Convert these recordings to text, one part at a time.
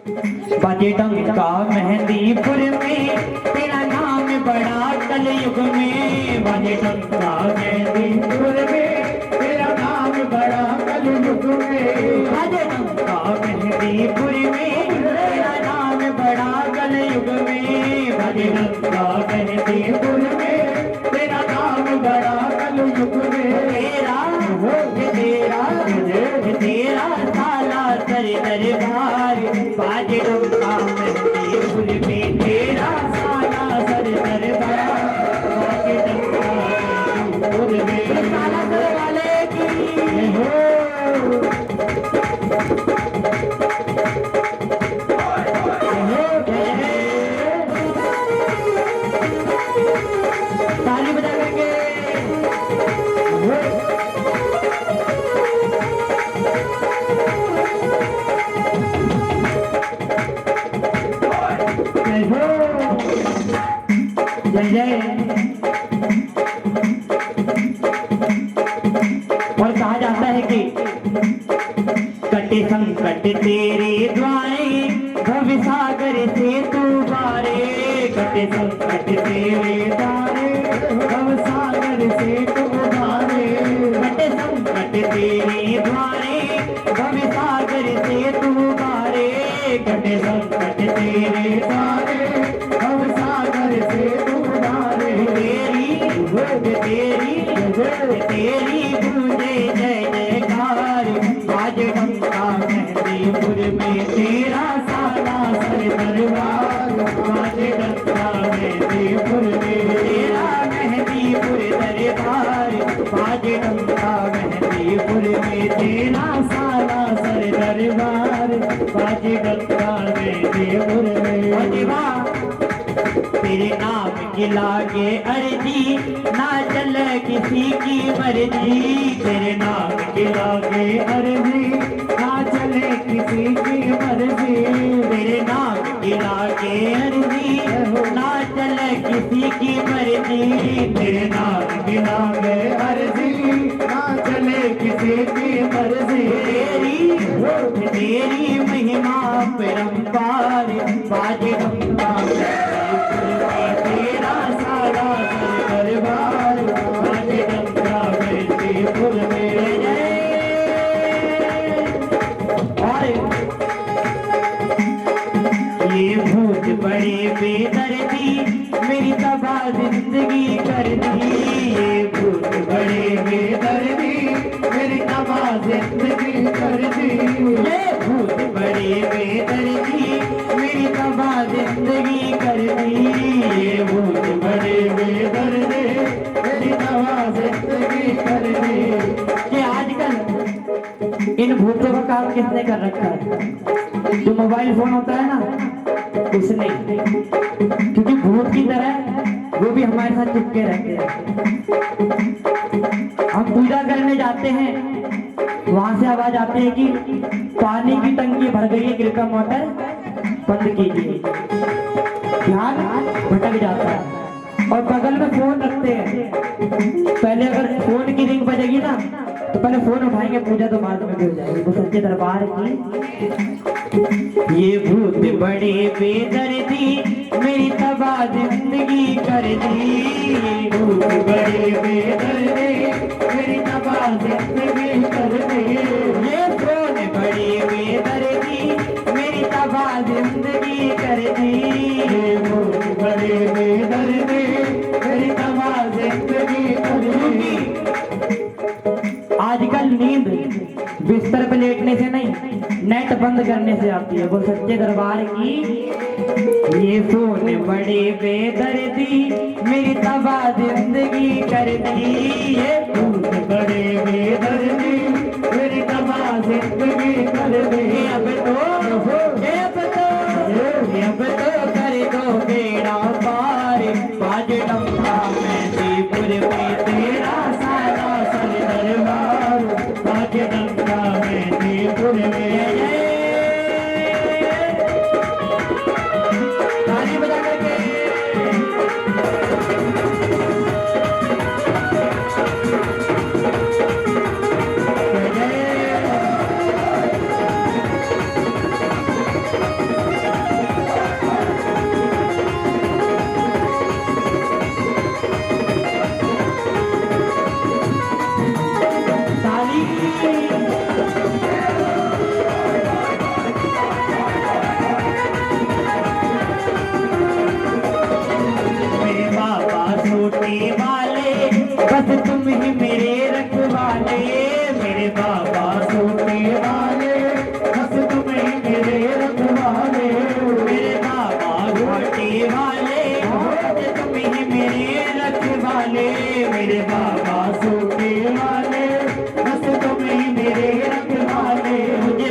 बाजे डंका मेहंदीपुर में तेरा नाम बड़ा कलयुग में। बाजे डंका मेहंदीपुर में तेरा नाम बड़ा कलयुग में। बाजे डंका मेहंदीपुर में तेरा नाम बड़ा कलयुग में। बाजे डंका मेहंदीपुर में तेरा नाम बड़ा कलयुग में। तेरा साला सर दरबार बाजे डंका मेहंदीपुर में। तेरा साला सर दरबार बाजे डंका मेहंदीपुर में। साला सर वाले की हो। ताली बजा करके जय जय। और कहा जाता है कि कटे संकट तेरे द्वारे भव सागर से तू बारे। कटे संकट तेरे द्वारे भव सागर से तू बारे। कटे संकट तेरे द्वारे भव सागर से तू बारे। कटे संकट तेरे द्वारे भव सागर से तू बारे। तेरी गूंजे जय जयकार बाजे डंका मेहंदीपुर में। तेरा साला सर दरबार बाजे डंका मेहंदीपुर में। तेरा मेहंदीपुर दरबार बाजे डंका मेहंदीपुर में। तेरा साला सर दरबार बाजे डंका मेहंदीपुर में। तेरे नाम की लागे अर्जी ना चले किसी की मर्जी। तेरे नाम की लागे अर्जी ना चले किसी की मर्जी। तेरे नाम की लागे अर्जी ना चले किसी की मर्जी। तेरे नाम की लागे अर्जी ना चले किसी की मर्जी। तेरी महिमा परंपार बाजे डंका तेरा साला सर दरबार बाजे डंका मेहंदीपुर में। और ये भूत बड़े बेदर्दी मेरी तबाह जिंदगी कर दी। ये भूत बड़े बेदर्दी मेरी तबाह जिंदगी कर दी। ये भूत बड़े बेदर्दी मेरी तबाह जिंदगी कर दी। ये भूत बड़े बेदर्दी मेरी तबाह जिंदगी कर दी। कि आजकल इन भूतों का काम किसने कर रखा है? जो मोबाइल फोन होता है ना उसने। क्योंकि भूत की तरह वो भी हमारे साथ चिपके रहते हैं। हम पूजा करने जाते हैं वहां से आवाज आती है कि पानी की टंकी भर गई है, कृपया मोटर बंद कीजिए। ध्यान भटक जाता है। और बगल में फोन रखते हैं। पहले अगर फोन की रिंग बजेगी ना तो पहले फोन उठाएंगे, पूजा तो बाद में भी हो जाएगी। वो सच्चे दरबार की। ये भूत बड़े बेदर्दी मेरी तबाह जिंदगी कर दी। ये भूत बड़े बेदर्दी मेरी तबाह जिंदगी कर दी। ये फोन बड़े बेदर्दी मेरी तबाह जिंदगी कर दी। ये भूत बड़े बेदर्दी मेरी तबाह जिंदगी कर दी। आजकल नींद बिस्तर पर लेटने से नहीं, नेट बंद करने से आती है। वो सच्चे दरबार की। ये फोन बड़े बेदर्दी मेरी तबाह जिंदगी कर दी। ये भूत बड़े बेदर्दी मेरी तबाह जिंदगी कर दी। अब तो कर दो बेड़ा पार बाजे डंका मेहंदीपुर में। तेरा साला सर दरबार बाजे डंका मेहंदीपुर में। ताली बजा करके बस तुम ही मेरे रखवाले मुझे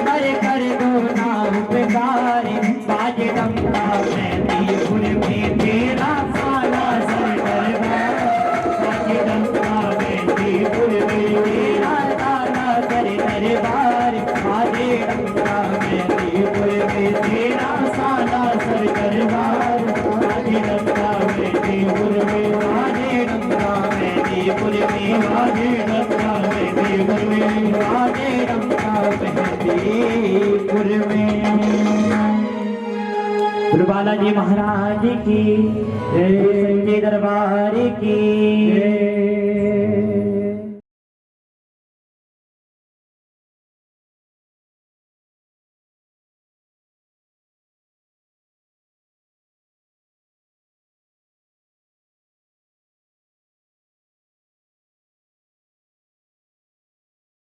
पर कर दो ना उपकार बाज डंका मेहंदीपुर में तेरा साला सर दरबार बाज डंका मेहंदीपुर में तेरा साला सर दरबार बाज डंका मेहंदीपुर में तेरा साला सर दरबार बाज डंका मेहंदीपुर में बाज डंका मेहंदीपुर में बाज डंका मेहंदीपुर में बाज डंका मेहंदीपुर में। गुरु बालाजी महाराज की जय, सच्चे दरबार की जय।